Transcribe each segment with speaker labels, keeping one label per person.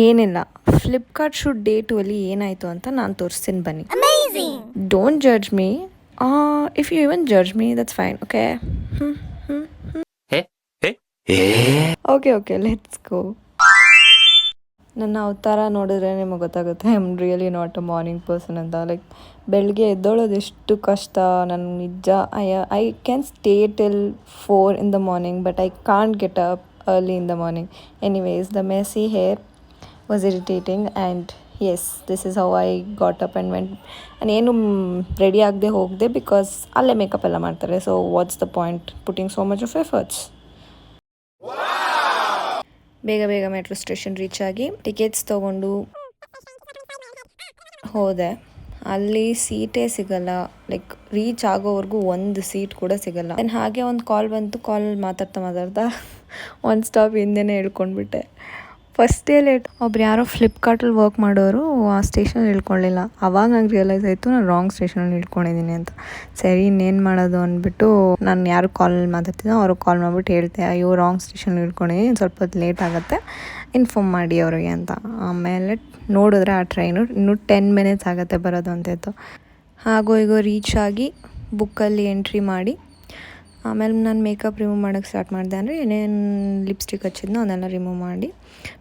Speaker 1: ಏನಿಲ್ಲ, Flipkart shoot day 2 ಅಲ್ಲಿ ಏನಾಯಿತು ಅಂತ ನಾನು ತೋರಿಸ್ತೀನಿ ಬನ್ನಿ. Don't judge me. If you even judge me that's fine. Okay okay let's go. ನನ್ನ ಅವತಾರ ನೋಡಿದ್ರೆ ನಿಮಗೆ ಗೊತ್ತಾಗುತ್ತೆ I am really not a morning person ಅಂತ. ಲೈಕ್ ಬೆಳಗ್ಗೆ ಎದ್ದೋಳೋದು ಎಷ್ಟು ಕಷ್ಟ ನನಗೆ ನಿಜ. I can stay till 4 in the morning but I can't get up early in the morning. Anyways, the messy hair was irritating and yes, this is how I got up and went. And ಏನು ready ಆಗದೆ ಹೋಗದೆ because ಅಲ್ಲೇ makeup ಎಲ್ಲ ಮಾಡ್ತಾರೆ. So what's the point putting so much of efforts. ಬೇಗ metro station reach ಆಗಿ tickets ತೊಗೊಂಡು ಹೋದೆ. ಅಲ್ಲಿ ಸೀಟೇ ಸಿಗಲ್ಲ. ಲೈಕ್ ರೀಚ್ ಆಗೋವರೆಗೂ ಒಂದು ಸೀಟ್ ಕೂಡ ಸಿಗಲ್ಲ. ದೆನ್ ಹಾಗೆ ಒಂದು ಕಾಲ್ ಬಂತು. ಕಾಲ್ ಮಾತಾಡ್ತಾ ಒಂದು ಸ್ಟಾಪ್ ಹಿಂದೆನೇ ಇಳ್ಕೊಂಡ್ಬಿಟ್ಟೆ. First day late. ಒಬ್ರು ಯಾರೋ ಫ್ಲಿಪ್ಕಾರ್ಟಲ್ಲಿ ವರ್ಕ್ ಮಾಡೋರು ಆ ಸ್ಟೇಷನಲ್ಲಿ ಇಳ್ಕೊಳ್ಳಿಲ್ಲ. ಆವಾಗ ನಂಗೆ ರಿಯಲೈಸ್ ಆಯಿತು ನಾನು ರಾಂಗ್ ಸ್ಟೇಷನಲ್ಲಿ ಇಳ್ಕೊಂಡಿದ್ದೀನಿ ಅಂತ. ಸರಿ ಇನ್ನೇನು ಮಾಡೋದು ಅಂದ್ಬಿಟ್ಟು ನಾನು ಯಾರು ಕಾಲಲ್ಲಿ ಮಾತಾಡ್ತಿದ್ದೋ ಅವ್ರಿಗೆ ಕಾಲ್ ಮಾಡಿಬಿಟ್ಟು ಹೇಳ್ತೆ, ಅಯ್ಯೋ ರಾಂಗ್ ಸ್ಟೇಷನಲ್ಲಿ ಇಳ್ಕೊಂಡಿದ್ದೀನಿ, ಸ್ವಲ್ಪ ಹೊತ್ತು ಲೇಟ್ ಆಗುತ್ತೆ, ಇನ್ಫಾರ್ಮ್ ಮಾಡಿ ಅವ್ರಿಗೆ ಅಂತ. ಆಮೇಲೆ ನೋಡಿದ್ರೆ ಆ ಟ್ರೈನು ಇನ್ನೂ 10 minutes ಆಗುತ್ತೆ ಬರೋದು ಅಂತಿತ್ತು. ಹಾಗೋ ಈಗ ರೀಚ್ ಆಗಿ ಬುಕ್ಕಲ್ಲಿ ಎಂಟ್ರಿ ಮಾಡಿ ಆಮೇಲೆ ನಾನು ಮೇಕಪ್ ರಿಮೂವ್ ಮಾಡೋಕ್ಕೆ ಸ್ಟಾರ್ಟ್ ಮಾಡಿದೆ. ಅಂದರೆ ಏನೇನು ಲಿಪ್ಸ್ಟಿಕ್ ಹಚ್ಚಿದ್ನೋ ಅದನ್ನೆಲ್ಲ ರಿಮೂವ್ ಮಾಡಿ,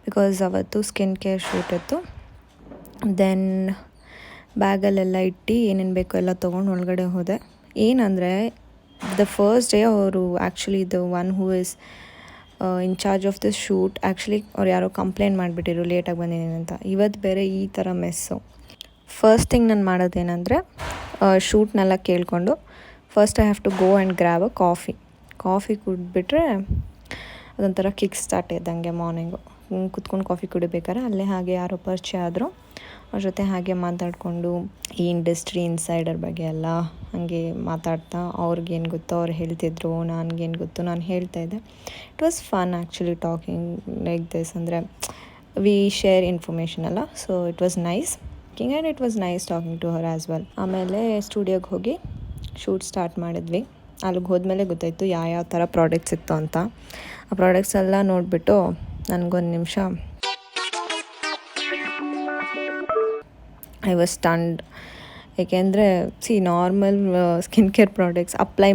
Speaker 1: ಬಿಕಾಸ್ ಅವತ್ತು ಸ್ಕಿನ್ ಕೇರ್ ಶೂಟ್ ಇತ್ತು. ದೆನ್ ಬ್ಯಾಗಲ್ಲೆಲ್ಲ ಇಟ್ಟು ಏನೇನು ಬೇಕೋ ಎಲ್ಲ ತೊಗೊಂಡು ಒಳಗಡೆ ಹೋದೆ. ಏನಂದರೆ ದ ಫಸ್ಟ್ ಡೇ ಅವರು actually the one who is in charge of this shoot actually ಅವ್ರು ಯಾರೋ ಕಂಪ್ಲೇಂಟ್ ಮಾಡಿಬಿಟ್ಟಿರು ಲೇಟಾಗಿ ಬಂದಿದ್ದೀನಿ ಅಂತ. ಇವತ್ತು ಬೇರೆ ಈ ಥರ ಮೆಸ್ಸು. ಫಸ್ಟ್ ಥಿಂಗ್ ನಾನು ಮಾಡೋದೇನೆಂದರೆ ಶೂಟ್ನೆಲ್ಲ ಕೇಳಿಕೊಂಡು first I have to go and grab a coffee ಕುಡಿದ್ಬಿಟ್ರೆ ಅದೊಂಥರ ಕಿಕ್ ಸ್ಟಾರ್ಟ್ ಇದ್ದಂಗೆ ಮಾರ್ನಿಂಗು. ಕುತ್ಕೊಂಡು ಕಾಫಿ ಕುಡಿಬೇಕಾದ್ರೆ ಅಲ್ಲೇ ಹಾಗೆ ಯಾರೋ ಪರಿಚಯ ಆದರು. ಅವ್ರ ಜೊತೆ ಹಾಗೆ ಮಾತಾಡಿಕೊಂಡು ಈ ಇಂಡಸ್ಟ್ರಿ ಇನ್ಸೈಡರ್ ಬಗ್ಗೆ ಎಲ್ಲ ಹಾಗೆ ಮಾತಾಡ್ತಾ ಅವ್ರಿಗೇನು ಗೊತ್ತೋ ಅವ್ರು ಹೇಳ್ತಿದ್ರು, ನನಗೇನು ಗೊತ್ತು ನಾನು ಹೇಳ್ತಾಯಿದ್ದೆ. It was fun actually talking like this. ಅಂದರೆ ವಿ ಶೇರ್ ಇನ್ಫಾರ್ಮೇಷನ್ ಅಲ್ಲ. So it was nice and it was nice talking to her as well. ಆಮೇಲೆ ಸ್ಟುಡಿಯೋಗೆ ಹೋಗಿ ಶೂಟ್ ಸ್ಟಾರ್ಟ್ ಮಾಡಿದ್ವಿ. ಅಲ್ಲಿಗೆ ಹೋದ್ಮೇಲೆ ಗೊತ್ತಾಯಿತು ಯಾವ ಥರ ಪ್ರಾಡಕ್ಟ್ಸ್ ಇತ್ತು ಅಂತ. ಆ ಪ್ರಾಡಕ್ಟ್ಸ್ ಎಲ್ಲ ನೋಡಿಬಿಟ್ಟು ನನಗೊಂದು ನಿಮಿಷ ಐ ವಾಸ್ ಸ್ಟಂಡ್. ಏಕೆಂದರೆ normal skin care products apply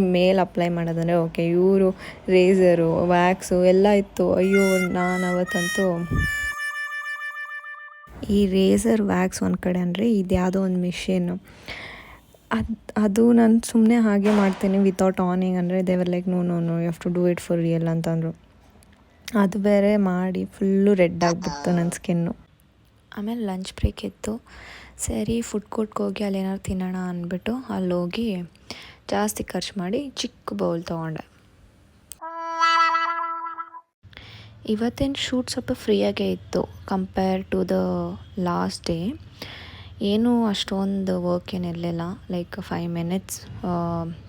Speaker 1: ಮಾಡೋದಂದರೆ ಓಕೆ, ಇವರು ರೇಸರು ವ್ಯಾಕ್ಸು ಎಲ್ಲ ಇತ್ತು. ಅಯ್ಯೋ ನಾನು ಅವತ್ತಂತೂ ಈ ರೇಸರ್ ವ್ಯಾಕ್ಸ್ ಒಂದು ಕಡೆ ಅಂದರೆ ಇದು ಯಾವುದೋ ಒಂದು ಮಿಷಿನ್ನು ಅದು ನಾನು ಸುಮ್ಮನೆ ಹಾಗೆ ಮಾಡ್ತೀನಿ ವಿತೌಟ್ ಆನಿಂಗ್. ಅಂದರೆ they were like no you have to do it for real ಅಂತಂದರು. ಅದು ಬೇರೆ ಮಾಡಿ ಫುಲ್ಲು ರೆಡ್ ಆಗಿಬಿಡ್ತು ನನ್ನ ಸ್ಕಿನ್ನು. ಆಮೇಲೆ ಲಂಚ್ ಬ್ರೇಕ್ ಇತ್ತು. ಸರಿ ಫುಡ್ ಕೋರ್ಟ್ಗೆ ಹೋಗಿ ಅಲ್ಲೇನಾದ್ರು ತಿನ್ನೋಣ ಅಂದ್ಬಿಟ್ಟು ಅಲ್ಲೋಗಿ ಜಾಸ್ತಿ ಖರ್ಚು ಮಾಡಿ ಚಿಕ್ಕ ಬೌಲ್ ತೊಗೊಂಡೆ. ಇವತ್ತಿನ ಶೂಟ್ ಸ್ವಲ್ಪ ಫ್ರೀಯಾಗೇ ಇತ್ತು compare to the last day. ಏನೂ ಅಷ್ಟೊಂದು ವರ್ಕ್ ಏನಿರಲಿಲ್ಲ. ಲೈಕ್ 5 minutes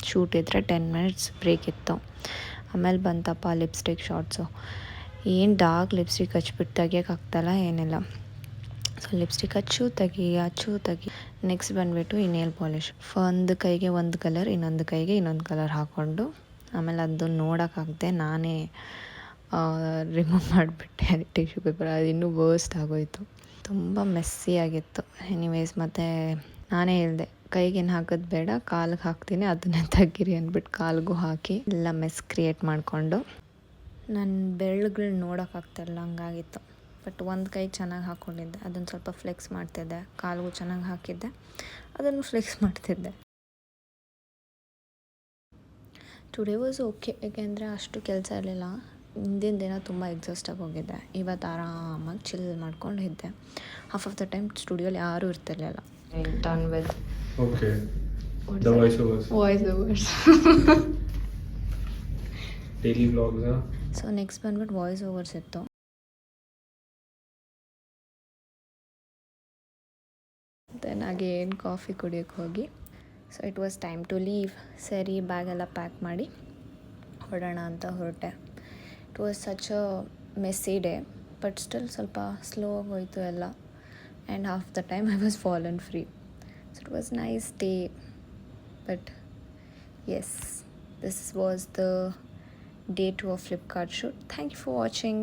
Speaker 1: ಶೂಟ್ ಇದ್ದರೆ 10 minutes ಬ್ರೇಕ್ ಇತ್ತು. ಆಮೇಲೆ ಬಂತಪ್ಪ ಲಿಪ್ಸ್ಟಿಕ್ ಶಾರ್ಟ್ಸು. ಏನು ಡಾರ್ಕ್ ಲಿಪ್ಸ್ಟಿಕ್ ಹಚ್ಬಿಟ್ಟು ತೆಗಿಯೋಕ್ಕಾಗ್ತಲ್ಲ ಏನಿಲ್ಲ. ಸೊ ಲಿಪ್ಸ್ಟಿಕ್ ಹಚ್ಚು ತೆಗಿ. ನೆಕ್ಸ್ಟ್ ಬಂದುಬಿಟ್ಟು ಈ ನೇಲ್ ಪಾಲಿಶ್. ಒಂದು ಕೈಗೆ ಒಂದು ಕಲರ್, ಇನ್ನೊಂದು ಕೈಗೆ ಇನ್ನೊಂದು ಕಲರ್ ಹಾಕ್ಕೊಂಡು ಆಮೇಲೆ ಅದು ನೋಡೋಕ್ಕಾಗದೆ ನಾನೇ ರಿಮೂವ್ ಮಾಡಿಬಿಟ್ಟೆ ಟಿಶ್ಯೂ ಪೇಪರ್. ಅದು ಇನ್ನೂ ವರ್ಸ್ಟ್ ಆಗೋಯಿತು, ತುಂಬ ಮೆಸ್ಸಿ ಆಗಿತ್ತು. ಎನಿವೇಸ್ ಮತ್ತು ನಾನೇ ಹೇಳಿದೆ ಕೈಗೇನು ಹಾಕೋದು ಬೇಡ, ಕಾಲಿಗೆ ಹಾಕ್ತೀನಿ, ಅದನ್ನೇ ತೆಗೀರಿ ಅಂದ್ಬಿಟ್ಟು ಕಾಲಿಗೂ ಹಾಕಿ ಎಲ್ಲ ಮೆಸ್ ಕ್ರಿಯೇಟ್ ಮಾಡಿಕೊಂಡು ನನ್ನ ಬೆರಳುಗಳು ನೋಡೋಕ್ಕಾಗ್ತಾಯಿಲ್ಲ, ಹಂಗಾಗಿತ್ತು. ಬಟ್ ಒಂದು ಕೈ ಚೆನ್ನಾಗಿ ಹಾಕ್ಕೊಂಡಿದ್ದೆ, ಅದನ್ನು ಸ್ವಲ್ಪ ಫ್ಲೆಕ್ಸ್ ಮಾಡ್ತಿದ್ದೆ. ಕಾಲಿಗೂ ಚೆನ್ನಾಗಿ ಹಾಕಿದ್ದೆ, ಅದನ್ನು ಫ್ಲೆಕ್ಸ್ ಮಾಡ್ತಿದ್ದೆ. ಟುಡೇ ವಾಸ್ ಓಕೆ, ಏಕೆಂದರೆ ಅಷ್ಟು ಕೆಲಸ ಇರಲಿಲ್ಲ. ಹಿಂದಿನ ದಿನ ತುಂಬ ಎಕ್ಸಾಸ್ಟಾಗಿ ಹೋಗಿದ್ದೆ. ಇವತ್ತು ಆರಾಮಾಗಿ ಚಿಲ್ ಮಾಡ್ಕೊಂಡು ಇದ್ದೆ. ಹಾಫ್ ಆಫ್ ದ ಟೈಮ್ ಸ್ಟುಡಿಯೋಲಿ ಯಾರೂ ಇರ್ತಿರ್ಲಿಲ್ಲ. Done with voice overs
Speaker 2: daily vlogs.
Speaker 1: So next ಬಂದ್ಬಿಟ್ಟು ವಾಯ್ಸ್ ಓವರ್ಸ್ ಇತ್ತು. ದೆನ್ ಅಗೇನ್ ಕಾಫಿ ಕುಡಿಯೋಕ್ಕೆ ಹೋಗಿ so it was time to leave. ಸರಿ ಬ್ಯಾಗೆಲ್ಲ ಪ್ಯಾಕ್ ಮಾಡಿ ಹೊರಡೋಣ ಅಂತ ಹೊರಟೆ. It was such a messy day, but still ಸ್ವಲ್ಪ ಸ್ಲೋ ಆಗೋಯಿತು ಎಲ್ಲ. And half the time I was fallen free. So it was nice day. But yes, this was the day 2 of Flipkart shoot. Thank you for watching.